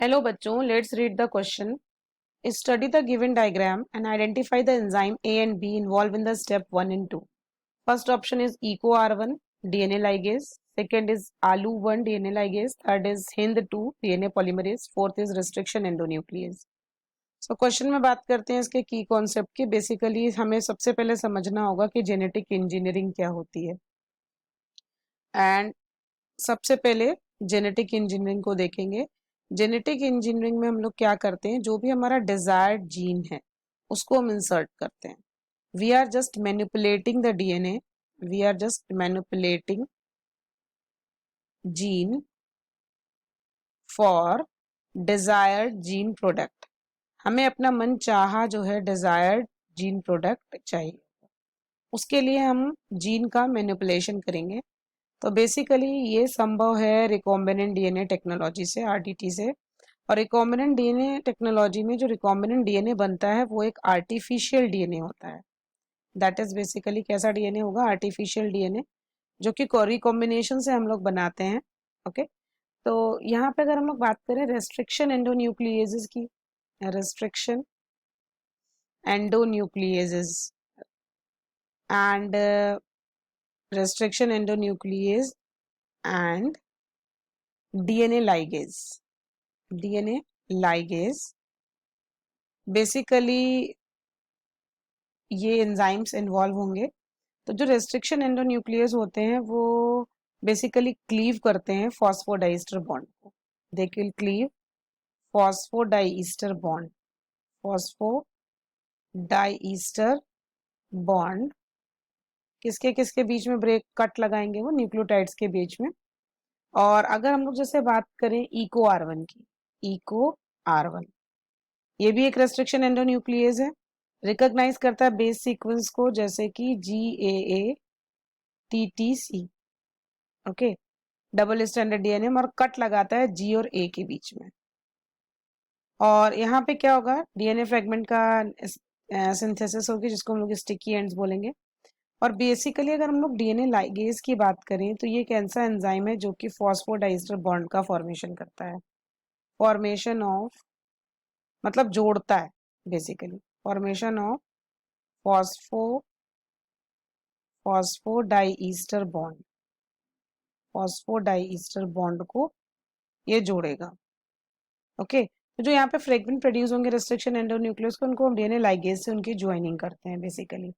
Hello बच्चों, let's read the question. Study the given diagram and identify the enzyme A and B involve in the step 1 and 2. First option is Eco R1 DNA ligase, second is Alu 1 DNA ligase, third is Hind 2 DNA polymerase, fourth is restriction endonuclease. So question में बात करते हैं इसके की concept की. Basically हमें सबसे पहले समझना होगा कि जेनेटिक इंजीनियरिंग क्या होती है. एंड सबसे पहले जेनेटिक इंजीनियरिंग को देखेंगे. जेनेटिक इंजीनियरिंग में हम लोग क्या करते हैं, जो भी हमारा डिजायर्ड जीन है उसको हम इंसर्ट करते हैं. We are just manipulating the DNA, we are just manipulating gene for desired gene product. हमें अपना मन चाहा जो है डिजायर्ड जीन प्रोडक्ट चाहिए, उसके लिए हम जीन का मैनिपुलेशन करेंगे. तो बेसिकली ये संभव है रिकॉम्बिनेंट डीएनए टेक्नोलॉजी से, आरडीटी से. और रिकॉम्बिनेंट डीएनए टेक्नोलॉजी में जो रिकॉम्बिनेंट डीएनए बनता है वो एक आर्टिफिशियल डीएनए होता है. दैट इज बेसिकली कैसा डीएनए होगा? आर्टिफिशियल डीएनए, जो कि रिकॉम्बिनेशन से हम लोग बनाते हैं. ओके. तो यहाँ पे अगर हम लोग बात करें रेस्ट्रिक्शन एंडोन्यूक्लिएजेस की, restriction endonucleases and restriction endonuclease and DNA ligase. DNA ligase basically ये एंजाइम्स इन्वॉल्व होंगे. तो जो रेस्ट्रिक्शन एंडोन्यूक्लियस होते हैं वो बेसिकली क्लीव करते हैं फॉस्फोडाइस्टर बॉन्ड को. They will cleave phosphodiester bond, phosphodiester bond किसके किसके बीच में ब्रेक कट लगाएंगे? वो न्यूक्लियोटाइड्स के बीच में. और अगर हम लोग जैसे बात करें इको R1 की, इको R1 ये भी एक रेस्ट्रिक्शन एंडोन्यूक्लियस है. रिकॉग्नाइज करता है बेस सीक्वेंस को, जैसे कि GAA-TTC. Okay. Double standard DNA, और कट लगाता है G और A के बीच में. और यहाँ पे क्या होगा? डीएनए फ्रेगमेंट का सिंथेसिस होगी, जिसको हम लोग स्टिकी एंड्स बोलेंगे. और बेसिकली अगर हम लोग डीएनए लाइगेज की बात करें तो ये एक ऐसा एंजाइम है जो कि फॉस्फोडाइस्टर बॉन्ड का फॉर्मेशन करता है. फॉर्मेशन ऑफ मतलब जोड़ता है, basically formation of phosphodiester bond, phosphodiester bond को ये जोड़ेगा. ओके. तो जो यहाँ पे फ्रेगमेंट प्रोड्यूस होंगे रेस्ट्रिक्शन एंडोन्यूक्लियस को, उनको हम डीएनए लाइगेज से उनकी ज्वाइनिंग करते हैं बेसिकली.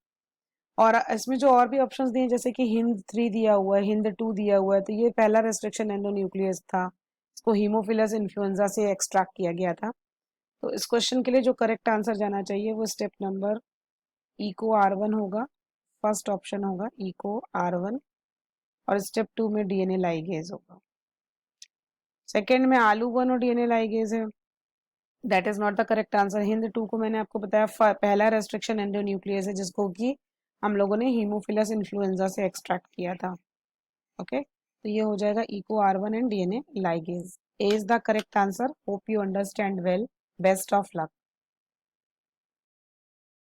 और इसमें जो और भी ऑप्शंस दिए, जैसे कि हिंद 3 दिया हुआ है, हिंद 2 दिया हुआ है, तो ये पहला रेस्ट्रिक्शन एंडोन्यूक्लियस था. इसको हीमोफिलस इन्फ्लुएंजा से एक्सट्रैक्ट किया गया था. तो इस क्वेश्चन के लिए जो करेक्ट आंसर जाना चाहिए वो स्टेप नंबर इको R1 होगा. फर्स्ट ऑप्शन होगा इको R1. और स्टेप 2 में डीएनए लाइगेज होगा. सेकेंड में आलू 1 और डीएनए लाइगेज है. That is not the correct answer. Hind 2 को मैंने आपको बताया पहला रेस्ट्रिक्शन एंडोन्यूक्लियस है, जिसको कि हम लोगों ने हीमोफिलस इन्फ्लुएंजा से एक्सट्रैक्ट किया था. ओके. तो ये हो जाएगा Eco R1 and DNA ligase. A is the correct answer. Hope you understand well. Best of luck.